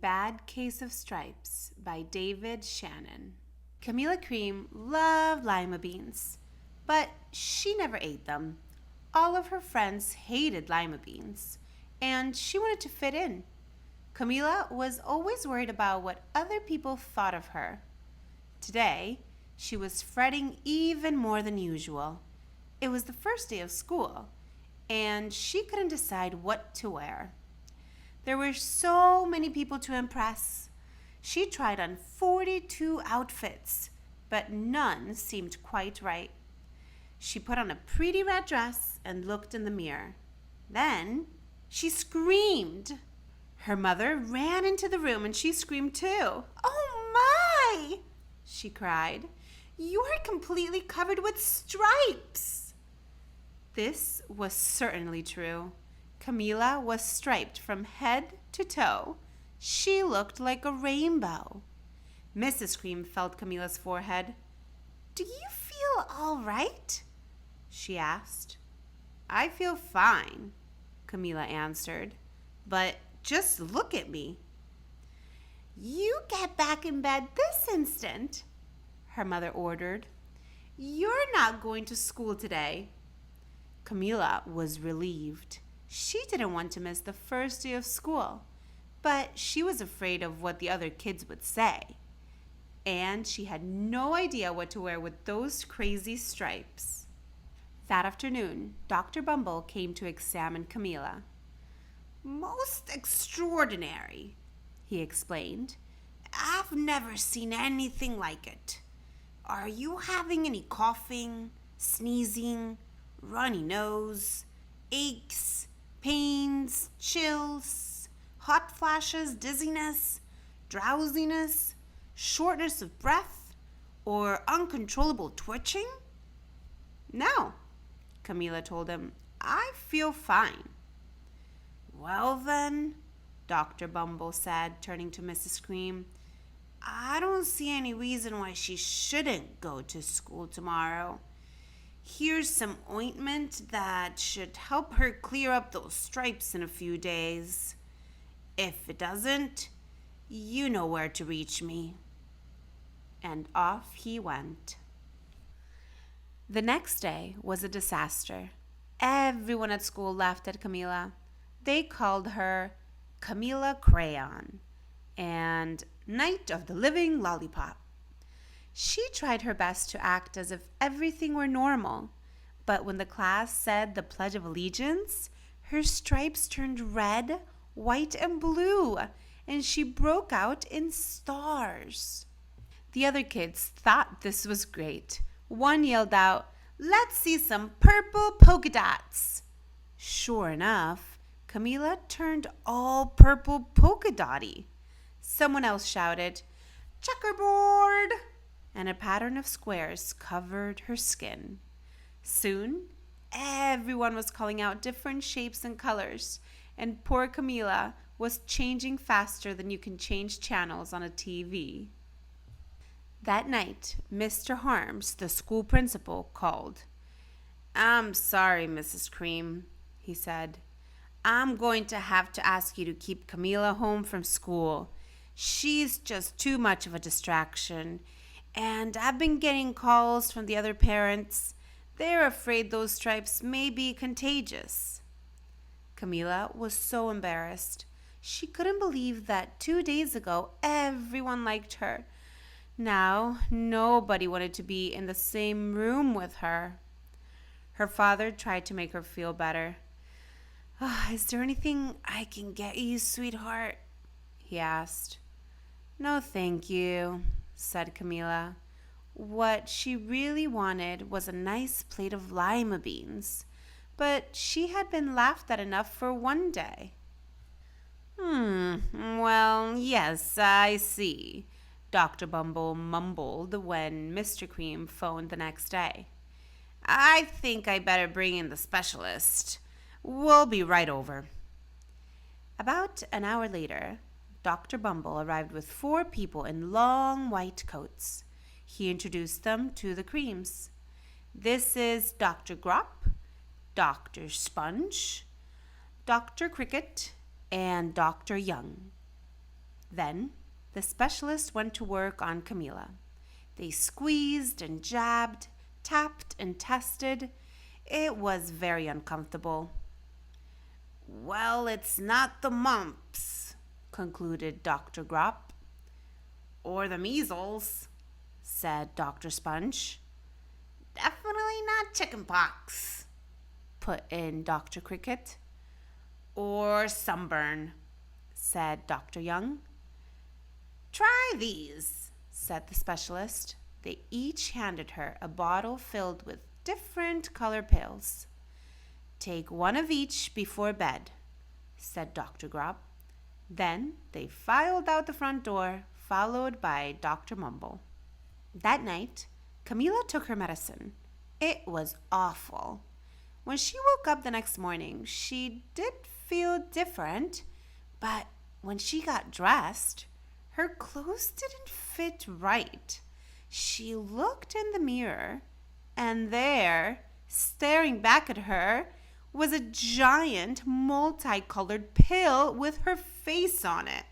Bad Case of Stripes by David Shannon. Camilla Cream loved lima beans, but she never ate them. All of her friends hated lima beans, and she wanted to fit in. Camilla was always worried about what other people thought of her. Today, she was fretting even more than usual. It was the first day of school, and she couldn't decide what to wear. There were so many people to impress. She tried on 42 outfits, but none seemed quite right. She put on a pretty red dress and looked in the mirror. Then she screamed. Her mother ran into the room and she screamed too. "Oh my!" she cried. "You are completely covered with stripes." This was certainly true. Camilla was striped from head to toe. She looked like a rainbow. Mrs. Cream felt Camilla's forehead. "Do you feel all right?" she asked. "I feel fine," Camilla answered. "But just look at me." "You get back in bed this instant," her mother ordered. "You're not going to school today." Camilla was relieved. She didn't want to miss the first day of school, but she was afraid of what the other kids would say. And she had no idea what to wear with those crazy stripes. That afternoon, Dr. Bumble came to examine Camilla. "Most extraordinary," he explained. "I've never seen anything like it. Are you having any coughing, sneezing, runny nose, aches, pains, chills, hot flashes, dizziness, drowsiness, shortness of breath, or uncontrollable twitching?" "No," Camilla told him. "I feel fine." "Well then," Dr. Bumble said, turning to Mrs. Cream, "I don't see any reason why she shouldn't go to school tomorrow. Here's some ointment that should help her clear up those stripes in a few days. If it doesn't, you know where to reach me." And off he went. The next day was a disaster. Everyone at school laughed at Camilla. They called her Camilla Crayon and Night of the Living Lollipop. She tried her best to act as if everything were normal, but when the class said the Pledge of Allegiance, her stripes turned red, white, and blue, and she broke out in stars. The other kids thought this was great. One yelled out, "Let's see some purple polka dots." Sure enough, Camilla turned all purple polka dotty. Someone else shouted, "Checkerboard!" and a pattern of squares covered her skin. Soon, everyone was calling out different shapes and colors, and poor Camilla was changing faster than you can change channels on a TV. That night, Mr. Harms, the school principal, called. "I'm sorry, Mrs. Cream," he said. "I'm going to have to ask you to keep Camilla home from school. She's just too much of a distraction. And I've been getting calls from the other parents. They're afraid those stripes may be contagious." Camilla was so embarrassed. She couldn't believe that 2 days ago everyone liked her. Now nobody wanted to be in the same room with her. Her father tried to make her feel better. "Is there anything I can get you, sweetheart?" he asked. "No, thank you," said Camilla. What she really wanted was a nice plate of lima beans, but she had been laughed at enough for one day. Well, yes, I see," Dr. Bumble mumbled when Mr. Cream phoned the next day. "I think I better bring in the specialist. We'll be right over." About an hour later, Dr. Bumble arrived with 4 people in long white coats. He introduced them to the Creams. "This is Dr. Grop, Dr. Sponge, Dr. Cricket, and Dr. Young." Then the specialist went to work on Camilla. They squeezed and jabbed, tapped and tested. It was very uncomfortable. "Well, it's not the mumps," concluded Dr. Grop. "Or the measles," said Dr. Sponge. "Definitely not chickenpox," put in Dr. Cricket. "Or sunburn," said Dr. Young. "Try these," said the specialist. They each handed her a bottle filled with different colored pills. "Take one of each before bed," said Dr. Grop. Then they filed out the front door, followed by Dr. Mumble. That night, Camilla took her medicine. It was awful. When she woke up the next morning, she did feel different, but when she got dressed, her clothes didn't fit right. She looked in the mirror, and there, staring back at her, was a giant multicolored pill with her face on it.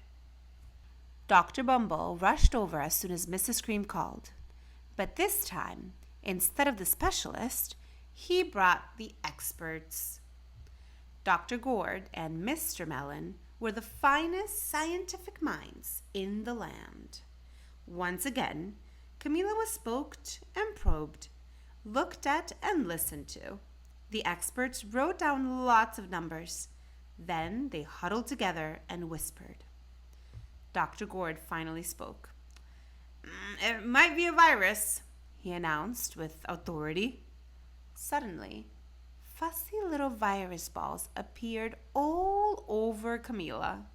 Dr. Bumble rushed over as soon as Mrs. Cream called. But this time, instead of the specialist, he brought the experts. Dr. Gourd and Mr. Mellon were the finest scientific minds in the land. Once again, Camilla was poked and probed, looked at and listened to. The experts wrote down lots of numbers. Then they huddled together and whispered. Dr. Gourd finally spoke. "It might be a virus," he announced with authority. Suddenly, fussy little virus balls appeared all over Camilla.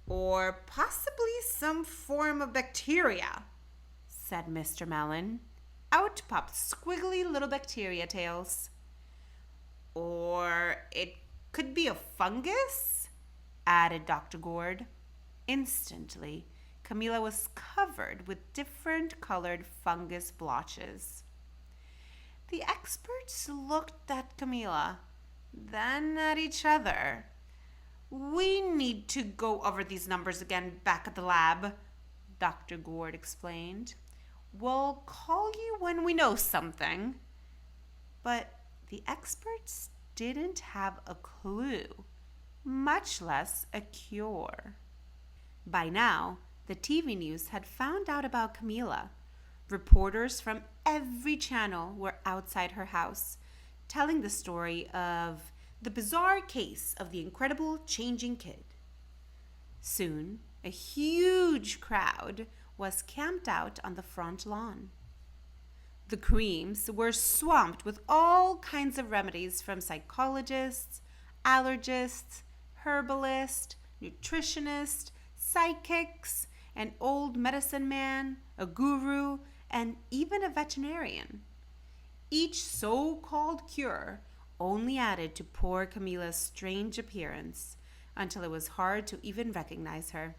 "Or possibly some form of bacteria," said Mr. Mellon. Out popped squiggly little bacteria tails. "Or it could be a fungus," added Dr. Gourd. Instantly, Camilla was covered with different colored fungus blotches. The experts looked at Camilla, then at each other. "We need to go over these numbers again back at the lab," Dr. Gourd explained. "We'll call you when we know something." But the experts didn't have a clue, much less a cure. By now, the TV news had found out about Camilla. Reporters from every channel were outside her house, telling the story of the bizarre case of the incredible changing kid. Soon, a huge crowd was camped out on the front lawn. The Creams were swamped with all kinds of remedies from psychologists, allergists, herbalists, nutritionists, psychics, an old medicine man, a guru, and even a veterinarian. Each so-called cure only added to poor Camilla's strange appearance until it was hard to even recognize her.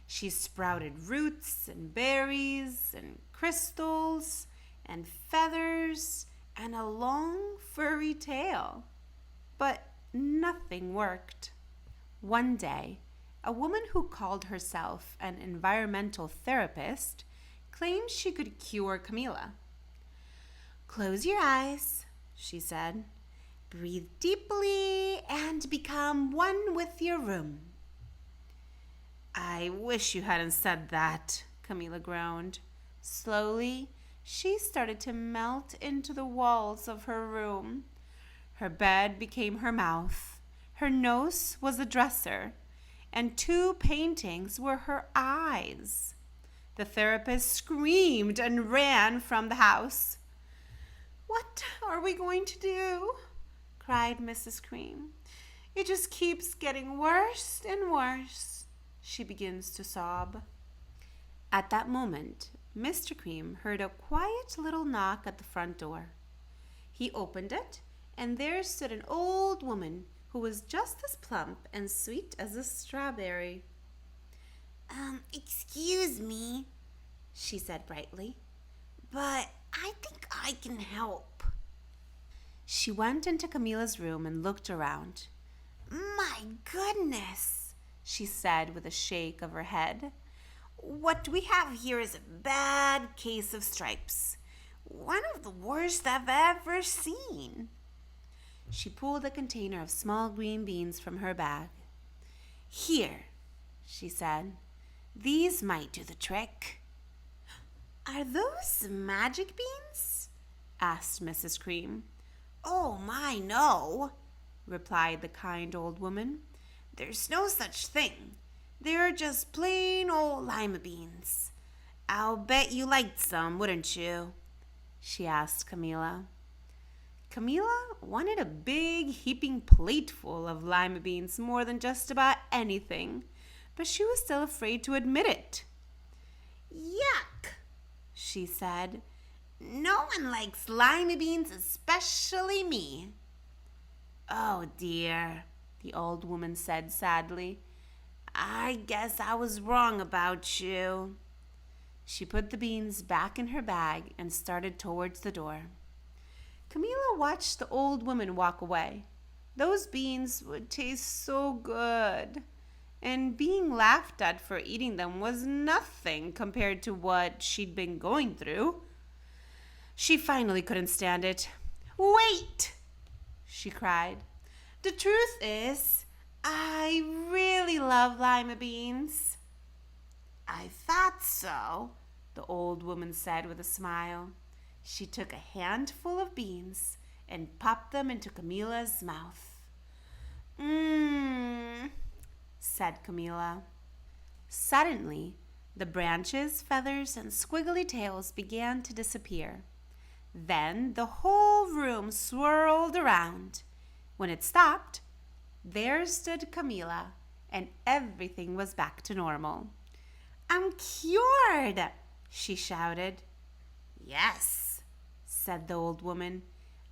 She sprouted roots and berries and crystals and feathers and a long furry tail. But nothing worked. One day, a woman who called herself an environmental therapist claimed she could cure Camilla. "Close your eyes," she said. "Breathe deeply and become one with your room." "I wish you hadn't said that," Camilla groaned. Slowly, she started to melt into the walls of her room. Her bed became her mouth. Her nose was the dresser, and 2 paintings were her eyes. The therapist screamed and ran from the house. "What are we going to do?" cried Mrs. Cream. "It just keeps getting worse and worse." She begins to sob. At that moment, Mr. Cream heard a quiet little knock at the front door. He opened it, and there stood an old woman who was just as plump and sweet as a strawberry. "Excuse me," she said brightly, "but I think I can help." She went into Camilla's room and looked around. "My goodness," she said with a shake of her head. What we have here is a bad case of stripes. One of the worst I've ever seen. She pulled a container of small green beans from her bag. Here, she said. These might do the trick. Are those magic beans? Asked Mrs. Cream. Oh my, no, replied the kind old woman. There's no such thing. They're just plain old lima beans. I'll bet you liked some, wouldn't you? She asked Camilla. Camilla wanted a big heaping plateful of lima beans more than just about anything, but she was still afraid to admit it. Yuck, she said. No one likes lima beans, especially me. Oh dear, the old woman said sadly. I guess I was wrong about you. She put the beans back in her bag and started towards the door. Camilla watched the old woman walk away. Those beans would taste so good, and being laughed at for eating them was nothing compared to what she'd been going through. She finally couldn't stand it. Wait, she cried. The truth is, I really love lima beans. I thought so, the old woman said with a smile. She took a handful of beans and popped them into Camilla's mouth. Mmm, said Camilla. Suddenly, the branches, feathers, and squiggly tails began to disappear. Then the whole room swirled around. When it stopped, there stood Camilla, and everything was back to normal. I'm cured, she shouted. Yes, said the old woman.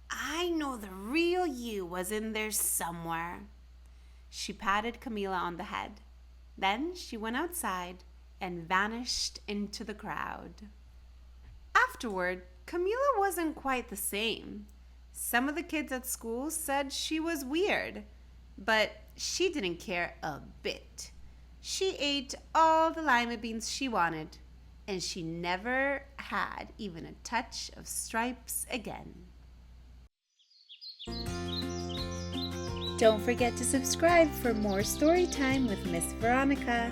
I know the real you was in there somewhere. She patted Camilla on the head. Then she went outside and vanished into the crowd. Afterward, Camilla wasn't quite the same. Some of the kids at school said she was weird, but she didn't care a bit. She ate all the lima beans she wanted, and she never had even a touch of stripes again. Don't forget to subscribe for more story time with Ms. Veronica.